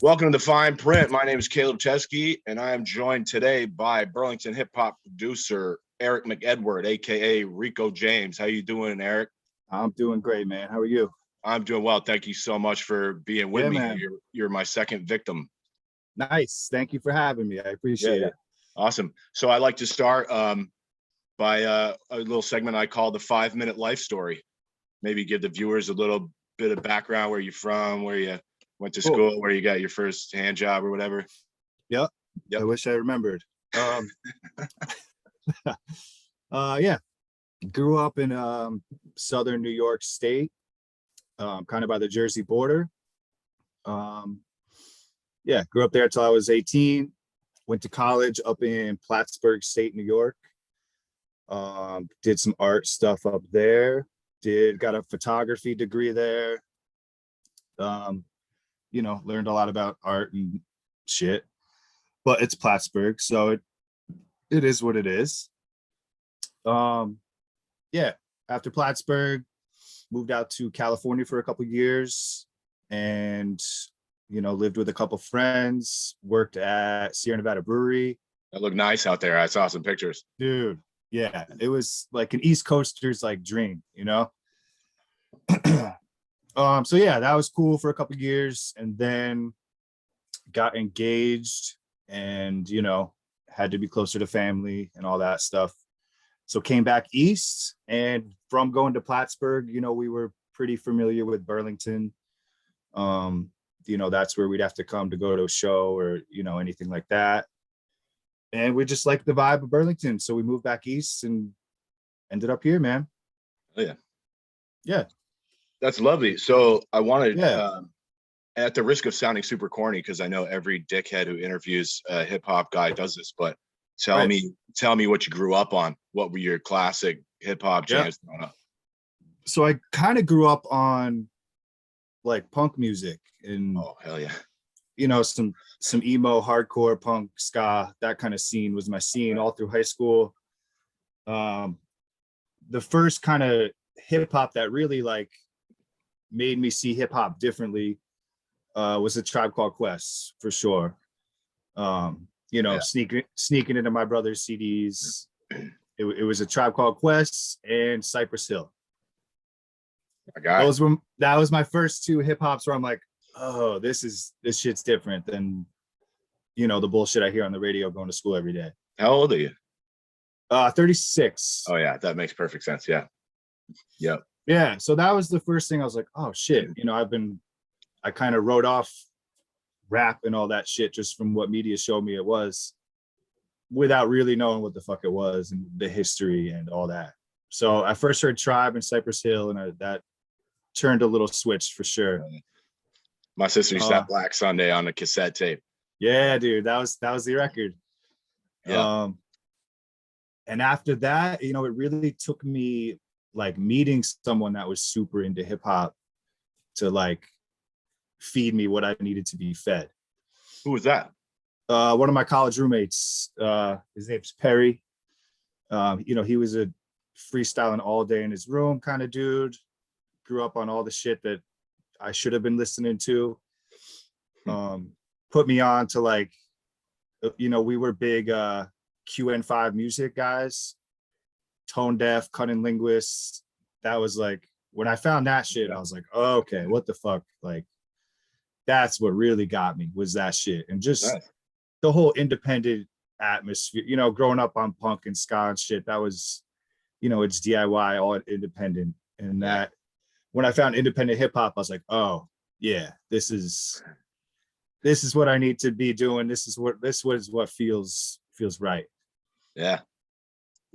Welcome to Fine Print. My name is Caleb Chesky, and I am joined today by Burlington hip-hop producer Eric McEdward, aka Rico James. How you doing, Eric? I'm doing great, man. How are you? I'm doing well. Thank you so much for being with me. Man. You're my second victim. Nice. Thank you for having me. I appreciate it. Awesome. So I like to start by a little segment I call the 5-minute life story. Maybe give the viewers a little bit of background, where you're from, where you went to school, where you got your first hand job or whatever. Yep. I wish I remembered. Yeah. Grew up in southern New York State, kind of by the Jersey border. Yeah, grew up there until I was 18. Went to college up in Plattsburgh State, New York. Did some art stuff up there. Got a photography degree there. Learned a lot about art and shit. But it's Plattsburgh, so it is what it is. Yeah, after Plattsburgh, moved out to California for a couple years and lived with a couple friends, worked at Sierra Nevada Brewery. That looked nice out there. I saw some pictures. Dude, yeah, it was like an East Coaster's like dream, So yeah, that was cool for a couple years, and then got engaged and had to be closer to family and all that stuff. So came back east, and from going to Plattsburgh, we were pretty familiar with Burlington. That's where we'd have to come to go to a show or anything like that. And we just liked the vibe of Burlington, so we moved back east and ended up here, man. Oh yeah. Yeah. That's lovely. So I wanted, at the risk of sounding super corny, because I know every dickhead who interviews a hip hop guy does this, but tell me what you grew up on. What were your classic hip hop jams growing up? So I kind of grew up on like punk music and oh hell yeah, some emo, hardcore, punk, ska, that kind of scene was my scene all through high school. The first kind of hip hop that really like made me see hip hop differently was A Tribe Called Quest, for sure. Sneaking into my brother's CDs. It was A Tribe Called Quest and Cypress Hill. That was my first two hip hops where I'm like, oh, this shit's different than the bullshit I hear on the radio going to school every day. How old are you? 36. Oh yeah, that makes perfect sense. Yeah. Yep. Yeah, so that was the first thing I was like, oh shit, I kind of wrote off rap and all that shit just from what media showed me it was, without really knowing what the fuck it was and the history and all that. So I first heard Tribe and Cypress Hill, and that turned a little switch for sure. My sister used to have Black Sunday on a cassette tape. Yeah, dude, that was the record. Yeah. And after that, it really took me like meeting someone that was super into hip hop to like feed me what I needed to be fed. Who was that? One of my college roommates. His name's Perry. He was a freestyling all day in his room kind of dude. Grew up on all the shit that I should have been listening to. Put me on to like, we were big QN5 music guys. Tone Deaf, Cunning Linguists. That was like, when I found that shit, I was like, oh, okay, what the fuck? Like, that's what really got me, was that shit. And just the whole independent atmosphere, growing up on punk and ska and shit, that was, it's DIY, all independent. And that, when I found independent hip hop, I was like, oh yeah, this is what I need to be doing. This was what feels right. Yeah.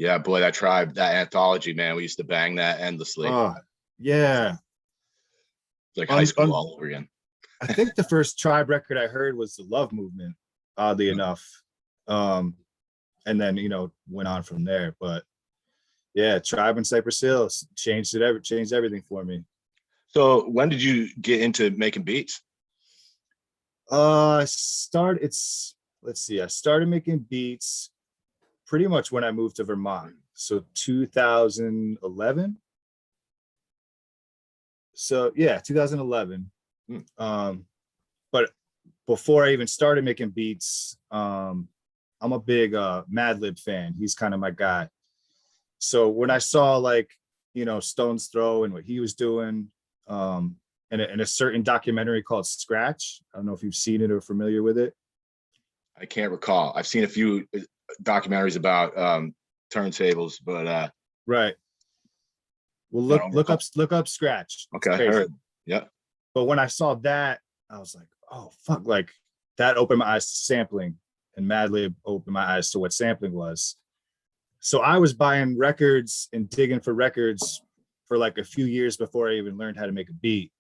Yeah, boy, that Tribe, that anthology, man, we used to bang that endlessly. Oh, yeah. It's like high school all over again. I think the first Tribe record I heard was The Love Movement, oddly enough. And then, went on from there. But yeah, Tribe and Cypress Hill changed everything for me. So when did you get into making beats? I started making beats pretty much when I moved to Vermont. So 2011. So yeah, 2011. But before I even started making beats, I'm a big Madlib fan. He's kind of my guy. So when I saw like, you know, Stone's Throw and what he was doing, in a certain documentary called Scratch, I don't know if you've seen it or familiar with it. I can't recall. I've seen a few documentaries about turntables, but right. Well, look up Scratch. Okay, heard. Yeah. But when I saw that, I was like, oh fuck, like that opened my eyes to sampling, and Madlib opened my eyes to what sampling was. So I was buying records and digging for records for like a few years before I even learned how to make a beat.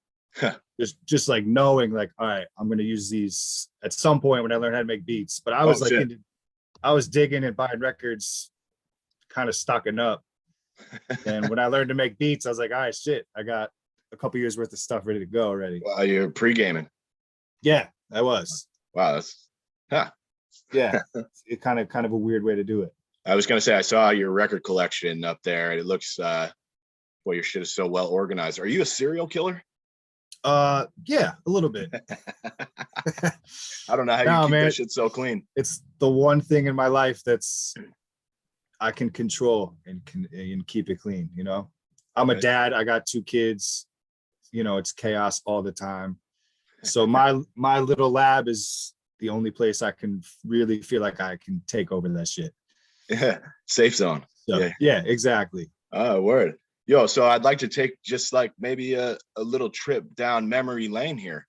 just like knowing like, all right, I'm going to use these at some point when I learn how to make beats. But I was I was digging and buying records, kind of stocking up. And when I learned to make beats, I was like, all right, shit, I got a couple years worth of stuff ready to go already. Wow, you're pre-gaming. Yeah, I was. Wow, that's yeah. It kind of a weird way to do it. I was gonna say I saw your record collection up there, and it looks boy, your shit is so well organized. Are you a serial killer? Yeah, a little bit. I don't know how you keep that shit so clean. It's the one thing in my life that's I can control and keep it clean, you know. I'm a dad, I got 2 kids, you know, it's chaos all the time. So my little lab is the only place I can really feel like I can take over that shit. Yeah, safe zone. So, yeah, exactly. Oh, word. Yo, so I'd like to take just like maybe a little trip down memory lane here.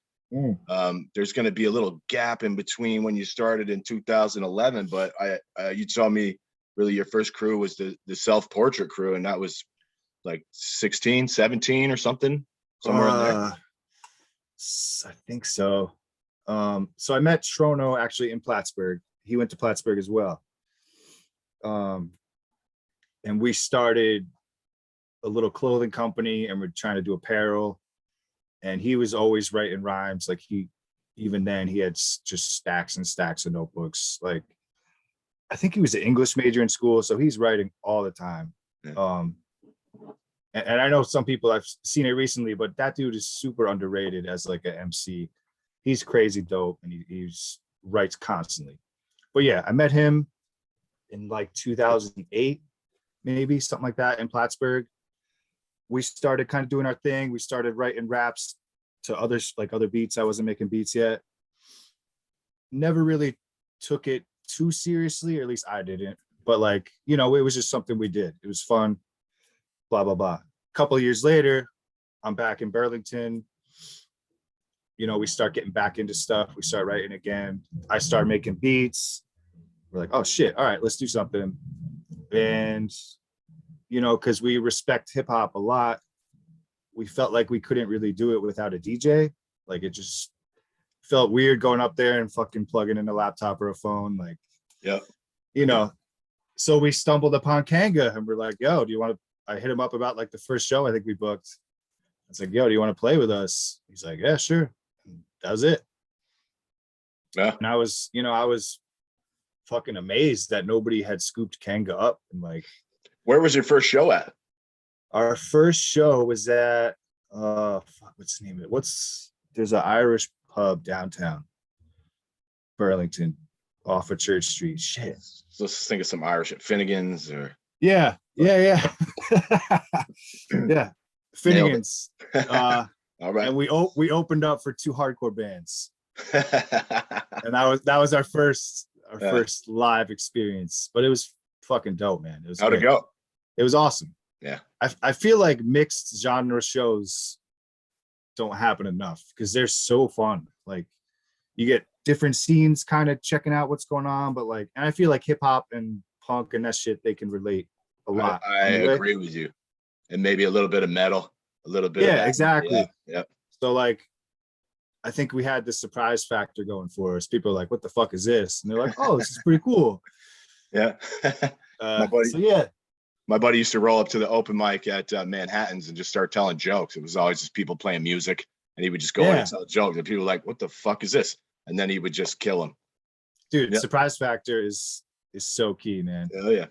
There's going to be a little gap in between when you started in 2011, but you told me really your first crew was the self-portrait crew, and that was like 16, 17 or something, somewhere in there. I think so. So I met Trono actually in Plattsburgh. He went to Plattsburgh as well. And we started a little clothing company, and we're trying to do apparel. And he was always writing rhymes. Like even then he had just stacks and stacks of notebooks. Like I think he was an English major in school, so he's writing all the time. Yeah. And I know some people, I've seen it recently, but that dude is super underrated as like an MC. He's crazy dope, and he writes constantly. But yeah, I met him in like 2008, maybe something like that, in Plattsburgh. We started kind of doing our thing. We started writing raps to others, like other beats. I wasn't making beats yet. Never really took it too seriously, or at least I didn't. But like, you know, it was just something we did. It was fun, blah, blah, blah. A couple of years later, I'm back in Burlington. You know, we start getting back into stuff. We start writing again. I start making beats. We're like, oh shit, all right, let's do something. And, you know, because we respect hip hop a lot, we felt like we couldn't really do it without a DJ. Like it just felt weird going up there and fucking plugging in a laptop or a phone. Like, yeah, you know, so we stumbled upon Kanga, and we're like, yo, do you want to, I hit him up about like the first show I think we booked. I was like, yo, do you want to play with us? He's like, yeah, sure. And that was it. Yeah. And I was fucking amazed that nobody had scooped Kanga up. And like, where was your first show at? Our first show was at what's the name of it? There's an Irish pub downtown Burlington off of Church Street. Shit. Let's think of some Irish at Finnegan's or yeah. Yeah. Finnegan's. All right. And we opened up for 2 hardcore bands. And that was our first live experience. But it was fucking dope, man. It was How'd it go? It was awesome. Yeah. I feel like mixed genre shows don't happen enough because they're so fun. Like you get different scenes kind of checking out what's going on, but like, and I feel like hip hop and punk and that shit, they can relate a lot. I agree with you. And maybe a little bit of metal, a little bit. Yeah, exactly. Yeah. So like, I think we had the surprise factor going for us. People are like, what the fuck is this? And they're like, oh, this is pretty cool. Yeah. My buddy used to roll up to the open mic at Manhattan's and just start telling jokes. It was always just people playing music, and he would just go in and tell jokes, and people were like, what the fuck is this? And then he would just kill them. Dude, surprise factor is so key, man. Oh yeah.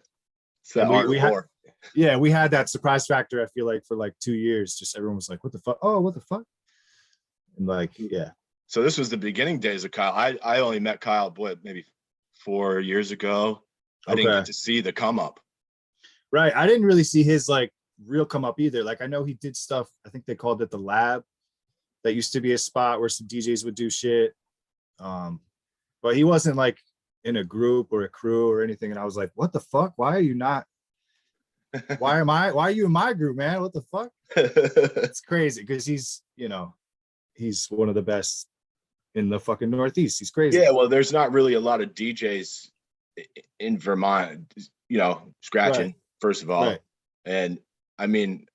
We had that surprise factor, I feel like, for like 2 years. Just everyone was like, what the fuck? Oh, what the fuck? And like, yeah. So this was the beginning days of Kyle. I only met Kyle, boy, maybe 4 years ago. I didn't get to see the come up. Right. I didn't really see his like real come up either. Like I know he did stuff, I think they called it the Lab. That used to be a spot where some DJs would do shit. But he wasn't like in a group or a crew or anything. And I was like, what the fuck? Why are you not? Why are you in my group, man? What the fuck? It's crazy because he's, you know, he's one of the best in the fucking Northeast. He's crazy. Yeah, well, there's not really a lot of DJs in Vermont, you know, scratching, first of all. Right. And I mean,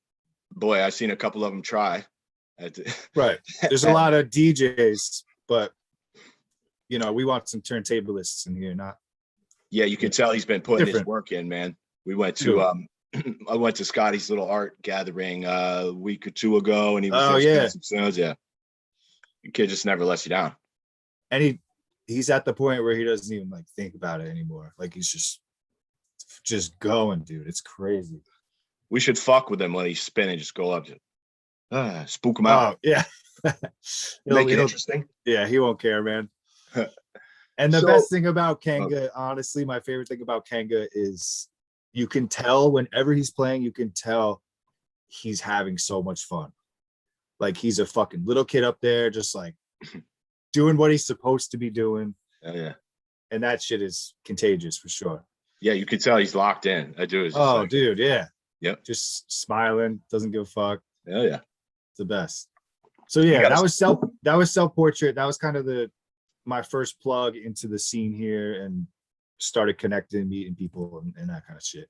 boy, I've seen a couple of them try. Right. There's a lot of DJs, but you know, we want some turntablists in here, not. Yeah, you can tell he's been putting his work in, man. We went to I went to Scotty's little art gathering a week or two ago, and he was there some sounds. Yeah, the kid just never lets you down. And he's at the point where he doesn't even like think about it anymore. Like he's just going, dude. It's crazy. We should fuck with him when he's spinning. Just go up to spook him out. Yeah. Make it interesting. Yeah, he won't care, man. And the best thing about Kanga, honestly, my favorite thing about Kanga is you can tell whenever he's playing, you can tell he's having so much fun. Like he's a fucking little kid up there, just like doing what he's supposed to be doing. Oh, yeah. And that shit is contagious for sure. Yeah, you can tell he's locked in. I do. Dude, yeah. Yep. Just smiling, doesn't give a fuck. Oh yeah. It's the best. So yeah, that was self-portrait. That was kind of my first plug into the scene here and started connecting, meeting people and that kind of shit.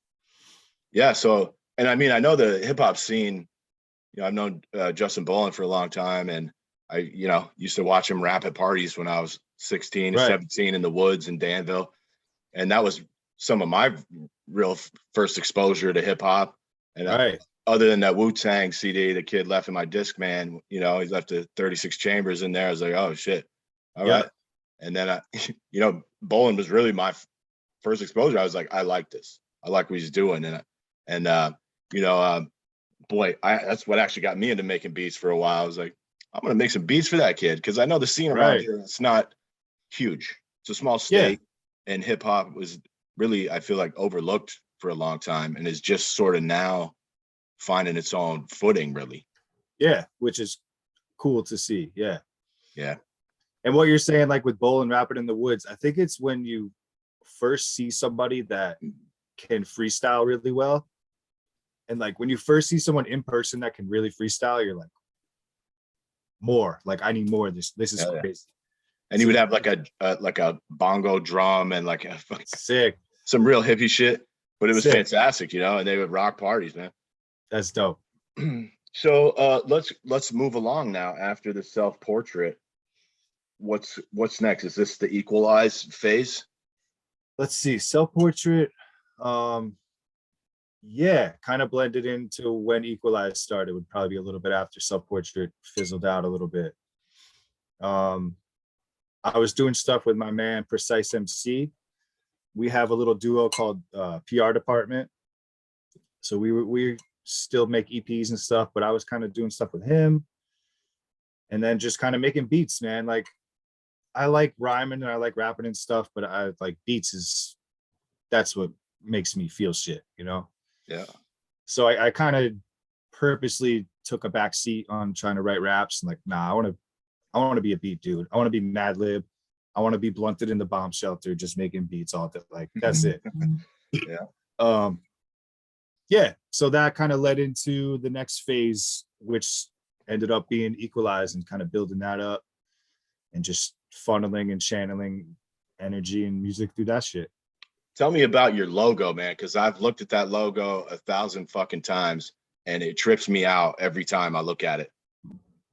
Yeah. So, and I mean, I know the hip hop scene, you know, I've known Justin Bolin for a long time, and I, you know, used to watch him rap at parties when I was 16 or 17 in the woods in Danville. And that was some of my real first exposure to hip hop. And other than that Wu-Tang CD, the kid left in my Discman, you know, he left the 36 chambers in there. I was like, oh shit. All right. And then you know, Bolin was really my first exposure. I was like, I like this. I like what he's doing. And you know, boy, that's what actually got me into making beats for a while. I was like, I'm going to make some beats for that kid. Cause I know the scene around here, it's not huge. It's a small state, and hip hop was really, I feel like, overlooked for a long time and is just sort of now finding its own footing, really. Yeah, which is cool to see. Yeah. Yeah. And what you're saying, like with Bolin rapping in the woods, I think it's when you first see somebody that can freestyle really well. And like when you first see someone in person that can really freestyle, you're like, more. Like, I need more of this. This is crazy. And he would have like a bongo drum and like a sick, some real hippie shit. But it was fantastic, you know, and they would rock parties, man. That's dope. So let's move along now after the self-portrait. What's next? Is this the Equalized phase? Let's see. Self-portrait. Yeah, kind of blended into when Equalized started. Would probably be a little bit after self-portrait fizzled out a little bit. I was doing stuff with my man Precise MC. We have a little duo called PR Department. So we still make EPs and stuff, but I was kind of doing stuff with him. And then just kind of making beats, man. Like, I like rhyming and I like rapping and stuff, but I like beats that's what makes me feel shit, you know? Yeah. So I kind of purposely took a back seat on trying to write raps and like, nah, I want to be a beat dude. I want to be Mad Lib. I want to be blunted in the bomb shelter, just making beats all day. Like, that's it. Yeah. Yeah. So that kind of led into the next phase, which ended up being Equalized, and kind of building that up and just funneling and channeling energy and music through that shit. Tell me about your logo, man, because I've looked at that logo 1,000 fucking times and it trips me out every time I look at it.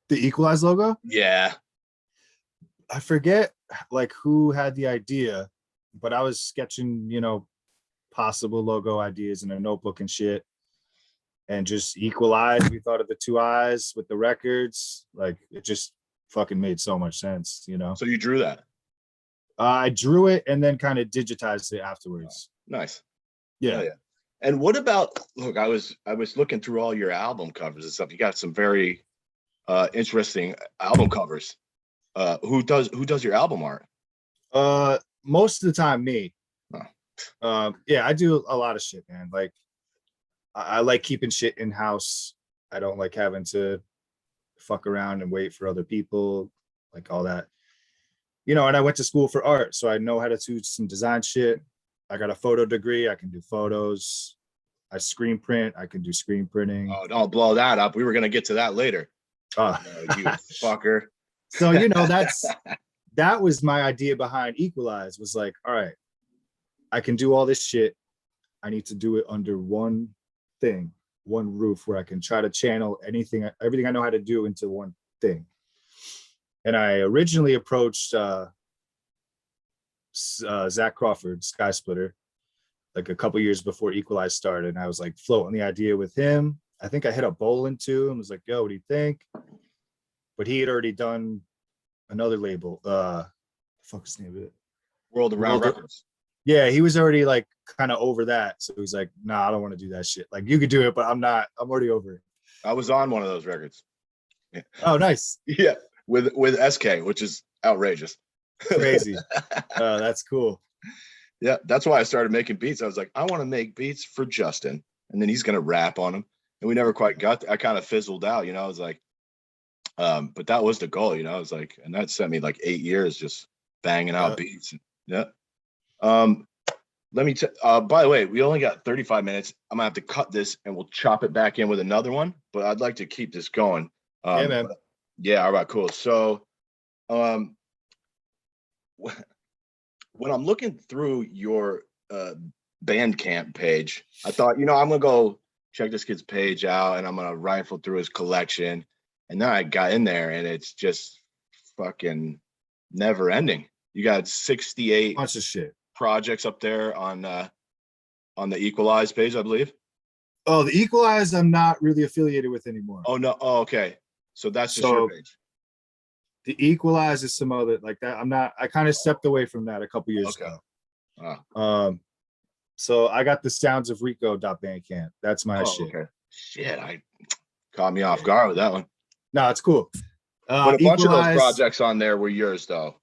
The Equalized logo? Yeah. I forget like who had the idea, but I was sketching, you know, possible logo ideas in a notebook and shit. And just Equalized, we thought of the two eyes with the records. Like, it just fucking made so much sense, you know? So you drew that? I drew it and then kind of digitized it afterwards. Oh, nice. Yeah. And what about, look, I was looking through all your album covers and stuff. You got some very interesting album covers. Who does your album art? Most of the time, me. Oh. Yeah, I do a lot of shit, man. Like, I like keeping shit in house. I don't like having to fuck around and wait for other people, like all that. You know, and I went to school for art, so I know how to do some design shit. I got a photo degree. I can do photos. I screen print. I can do screen printing. Oh, don't blow that up. We were gonna get to that later. You fucker. So, that was my idea behind Equalized, was like, all right, I can do all this shit. I need to do it under one thing, one roof, where I can try to channel everything I know how to do into one thing. And I originally approached Zach Crawford, Sky Splitter, like a couple years before Equalized started. And I was like floating the idea with him. I think I hit up Bolin too and was like, yo, what do you think? But he had already done another label. Fuck's the name of it? World Around Records. Yeah, he was already like kind of over that. So he's like, nah, I don't want to do that shit. Like, you could do it, but I'm not. I'm already over it. I was on one of those records. Yeah. Oh, nice. Yeah, with SK, which is outrageous. Crazy. That's cool. Yeah, that's why I started making beats. I was like, I want to make beats for Justin, and then he's gonna rap on them. And we never quite got. I kind of fizzled out, I was like, but that was the goal, I was like, and that sent me like 8 years just banging out beats. Yeah. Let me by the way, we only got 35 minutes. I'm gonna have to cut this and we'll chop it back in with another one, but I'd like to keep this going. Yeah, man. Yeah, all right, cool. So when I'm looking through your Bandcamp page, I thought, I'm gonna go check this kid's page out and I'm gonna rifle through his collection. And then I got in there and it's just fucking never ending. You got 68 bunch of shit projects up there on the Equalized page, I believe. Oh, the Equalized I'm not really affiliated with anymore. Oh no. Oh, okay. So that's just your page. The Equalized is some other like that. I kind of stepped away from that a couple years ago. So I got the sounds of Rico.bandcamp. That's my shit. Okay. Shit, I caught me off guard with that one. No, it's cool. But a bunch of those projects on there were yours though.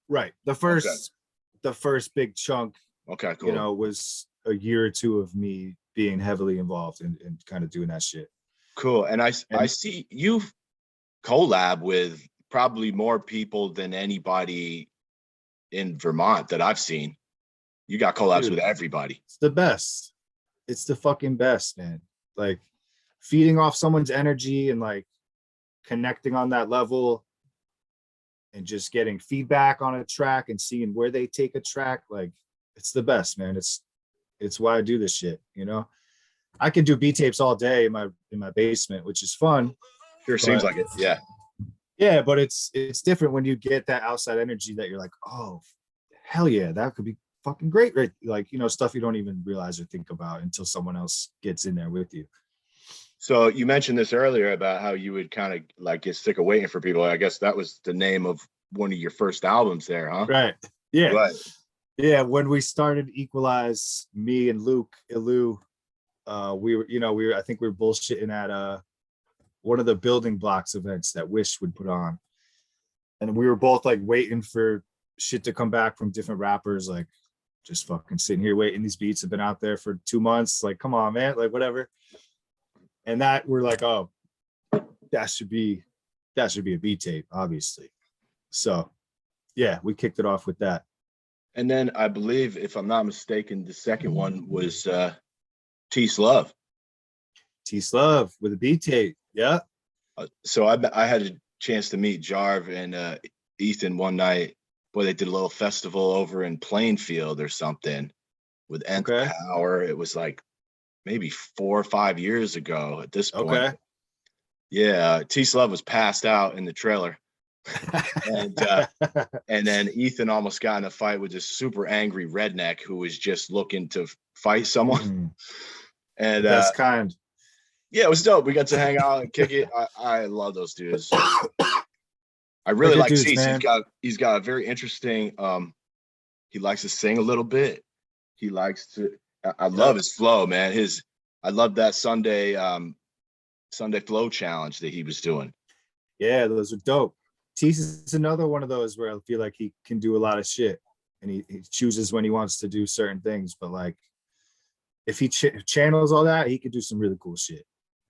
Right. The first big chunk, okay, cool. was a year or two of me being heavily involved in kind of doing that shit. Cool. And I see you've collab with probably more people than anybody in Vermont that I've seen. You got collabs with everybody. It's the best. It's the fucking best, man. Like feeding off someone's energy and like connecting on that level and just getting feedback on a track and seeing where they take a track. Like it's the best, man. It's why I do this shit. I can do beat tapes all day in my basement, which is fun. Sure seems like it. Yeah. Yeah, but it's different when you get that outside energy that you're like, oh, hell yeah, that could be fucking great, right? Like, stuff you don't even realize or think about until someone else gets in there with you. So you mentioned this earlier about how you would kind of like get sick of waiting for people. I guess that was the name of one of your first albums there, huh? Right. Yeah. Right. Yeah. When we started Equalize, me and Luke, Ilu, I think we were bullshitting at one of the building blocks events that Wish would put on. And we were both like waiting for shit to come back from different rappers, like just fucking sitting here waiting. These beats have been out there for 2 months. Like, come on, man, like whatever. And that we're like, oh, that should be a beat tape, obviously. So yeah, we kicked it off with that. And then I believe, if I'm not mistaken, the second one was T-Slove. T-Slove with a beat tape. Yeah. So I had a chance to meet Jarv and Ethan one night. Boy, they did a little festival over in Plainfield or something with Nth Power. It was like maybe 4 or 5 years ago at this point. Okay. Yeah, T-Slove was passed out in the trailer. and then Ethan almost got in a fight with this super angry redneck who was just looking to fight someone. And that's kind. Yeah, it was dope. We got to hang out and kick it. I love those dudes. I really like Cease. He's got a very interesting. He likes to sing a little bit. He likes to. I love his flow, man. I love that Sunday Flow challenge that he was doing. Yeah, those are dope. Tease is another one of those where I feel like he can do a lot of shit, and he chooses when he wants to do certain things. But like, if he channels all that, he could do some really cool shit.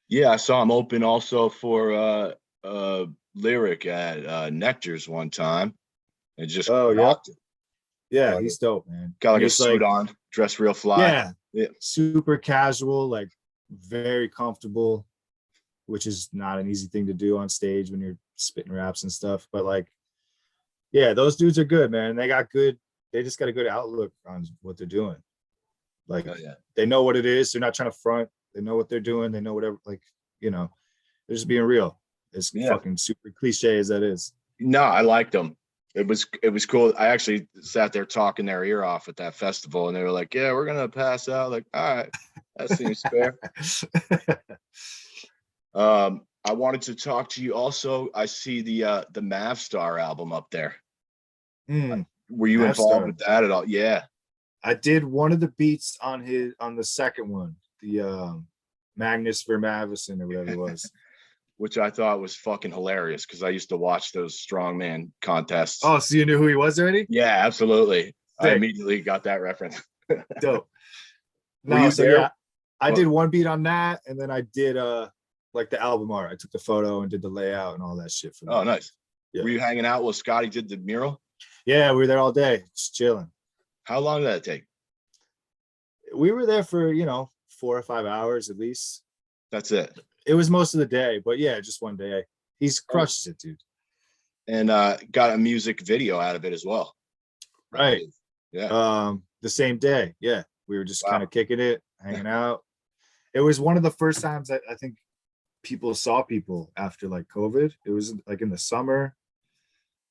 Yeah, I saw him open also for Lyric at Nectar's one time, and just rocked it. Yeah, he's dope, man. Got like a suit on, dressed real fly. Yeah, super casual, like very comfortable, which is not an easy thing to do on stage when you're spitting raps and stuff. But like, yeah, those dudes are good, man. They just got a good outlook on what they're doing. Like, they know what it is. They're not trying to front. They know what they're doing. They know whatever, like, you know, they're just being real. As fucking super cliche as that is. No, I liked them. It was cool. I actually sat there talking their ear off at that festival, and they were like, "Yeah, we're gonna pass out." Like, all right, that seems fair. I wanted to talk to you also. I see the Mavstar album up there. Were you involved with that at all? Yeah, I did one of the beats on the second one, the Magnus Vermavison or whatever it was. Which I thought was fucking hilarious because I used to watch those strongman contests. Oh, so you knew who he was already? Yeah, absolutely. Sick. I immediately got that reference. Dope. No, so yeah, I did one beat on that, and then I did like the album art. I took the photo and did the layout and all that shit for that. Oh, nice. Yeah. Were you hanging out while Scotty did the mural? Yeah, we were there all day, just chilling. How long did that take? We were there for 4 or 5 hours at least. That's it. It was most of the day, but yeah, just one day. He's crushes it, dude. And got a music video out of it as well. Right. Yeah. The same day. Yeah. We were just kind of kicking it, hanging out. It was one of the first times I think people saw people after like COVID. It was like in the summer.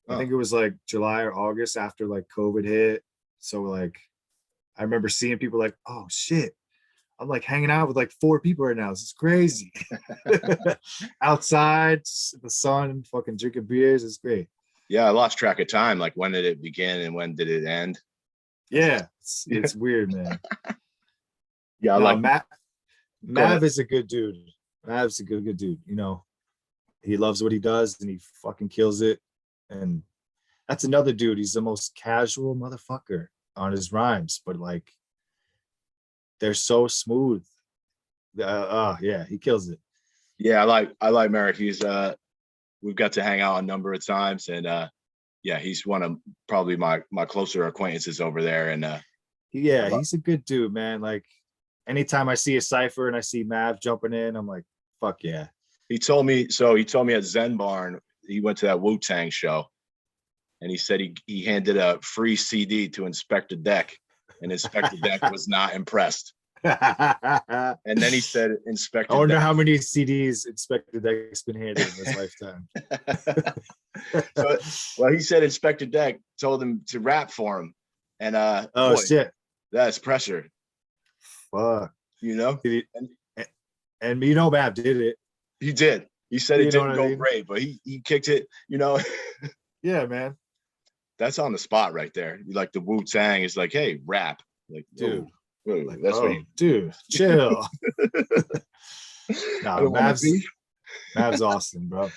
I think it was like July or August after like COVID hit. So like, I remember seeing people like, oh shit, I'm like hanging out with like 4 people right now. This is crazy. Outside, the sun, fucking drinking beers. It's great. Yeah, I lost track of time. Like, when did it begin and when did it end? Yeah, it's weird, man. Yeah, Mav is a good dude. Mav's a good dude. He loves what he does and he fucking kills it. And that's another dude. He's the most casual motherfucker on his rhymes, but like, they're so smooth. Yeah, he kills it. Yeah, I like Merrick. He's we've got to hang out a number of times, and yeah, he's one of probably my closer acquaintances over there. And he's a good dude, man. Like, anytime I see a cipher and I see Mav jumping in, I'm like, fuck yeah. He told me at Zen Barn, he went to that Wu-Tang show, and he said he handed a free CD to Inspector Deck. And Inspector Deck was not impressed. And then he said, Inspector I wonder Deck. how many CDs Inspector Deck's been handed in his lifetime. He said Inspector Deck told him to rap for him. And shit. That's pressure. Fuck. And Mav did it. He did. He said it didn't go great, but he kicked it, Yeah, man. That's on the spot right there. Like, the Wu-Tang is like, hey, rap. Like, dude. Like, that's what dude, chill. Mav's awesome, bro.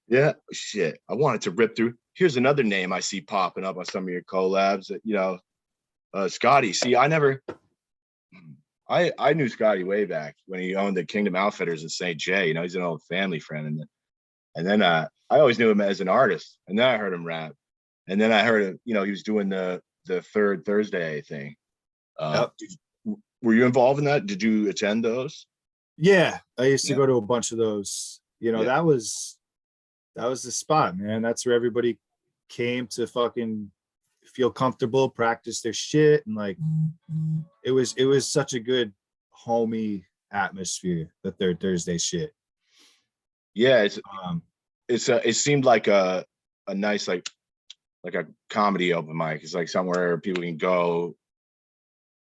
Yeah, shit. I wanted to rip through. Here's another name I see popping up on some of your collabs. Scotty. See, I knew Scotty way back when he owned the Kingdom Outfitters in St. J. He's an old family friend, and then I always knew him as an artist, and then I heard him rap. And then I heard him, he was doing the Third Thursday thing. Yep. Were you involved in that? Did you attend those? Yeah, I used to go to a bunch of those. That was the spot, man. That's where everybody came to fucking feel comfortable, practice their shit, and like it was such a good homey atmosphere. The Third Thursday shit. Yeah, it seemed like a nice like a comedy open mic. It's like somewhere people can go.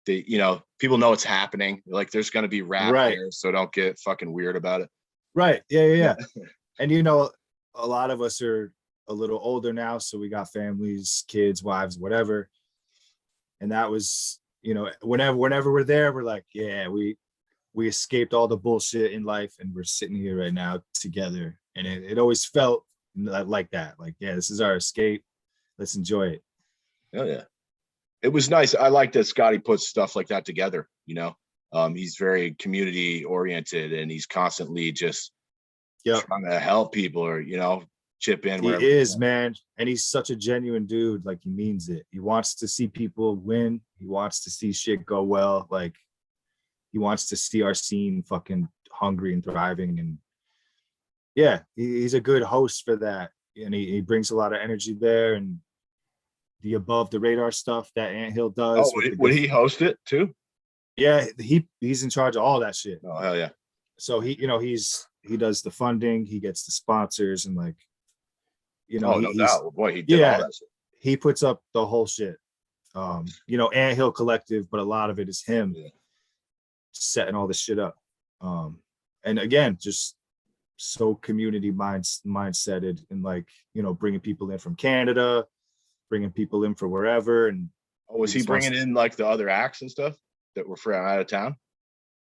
People know it's happening. Like, there's going to be rap here, so don't get fucking weird about it. Right. Yeah. And a lot of us are a little older now, so we got families, kids, wives, whatever. And that was, whenever we're there, we're like, yeah, we escaped all the bullshit in life, and we're sitting here right now together. And it always felt like that. Like, yeah, this is our escape. Let's enjoy it. Oh yeah. It was nice. I like that Scotty puts stuff like that together, you know. He's very community oriented and he's constantly just trying to help people or, you know, chip in wherever. He is, man. And he's such a genuine dude. Like, he means it. He wants to see people win. He wants to see shit go well. Like, he wants to see our scene fucking hungry and thriving. And yeah, he's a good host for that. And he brings a lot of energy there. And the above the radar stuff that Anthill does. Oh, would he host it too? Yeah, he's in charge of all that shit. Oh hell yeah! So he does the funding, he gets the sponsors, and like, you know, no doubt, boy, he did all that shit. He puts up the whole shit. You know, Anthill Collective, but a lot of it is him setting all this shit up. And again, just so community mindseted and like, you know, bringing people in from Canada, bringing people in from wherever. And was he bringing in like the other acts and stuff that were from out of town?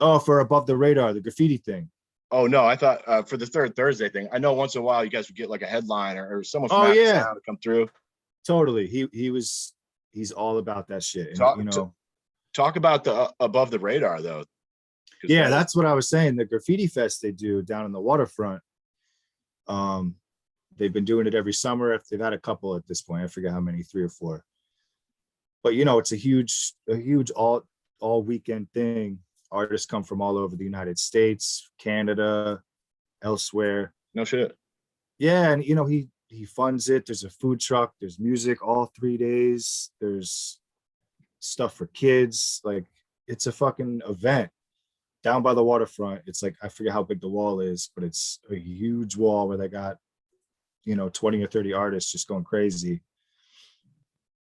Oh, for Above the Radar, the graffiti thing. Oh no, I thought for the Third Thursday thing. I know once in a while you guys would get like a headline or someone from out of town to come through. Totally. He's all about that shit. And, you know, talk about the Above the Radar though. Yeah, that's what I was saying. The graffiti fest they do down on the waterfront. They've been doing it every summer. They've had a couple at this point. I forget how many, 3 or 4. But you know, it's a huge all weekend thing. Artists come from all over the United States, Canada, elsewhere. No shit. Yeah, and you know, he funds it. There's a food truck, there's music all 3 days, there's stuff for kids. Like, it's a fucking event down by the waterfront. It's like, I forget how big the wall is, but it's a huge wall where they got, you know, 20 or 30 artists just going crazy.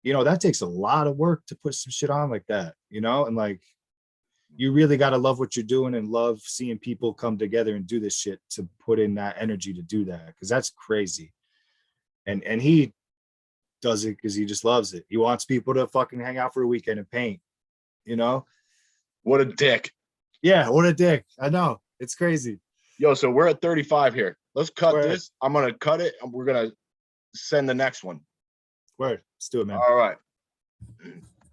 You know, that takes a lot of work to put some shit on like that, you know? And like, you really got to love what you're doing and love seeing people come together and do this shit to put in that energy to do that. Cause that's crazy. And he does it because he just loves it. He wants people to fucking hang out for a weekend and paint, you know? What a dick. Yeah, what a dick. I know. It's crazy. Yo, so we're at 35 here. Let's cut this. I'm going to cut it and we're going to send the next one. Word. Let's do it, man. All right.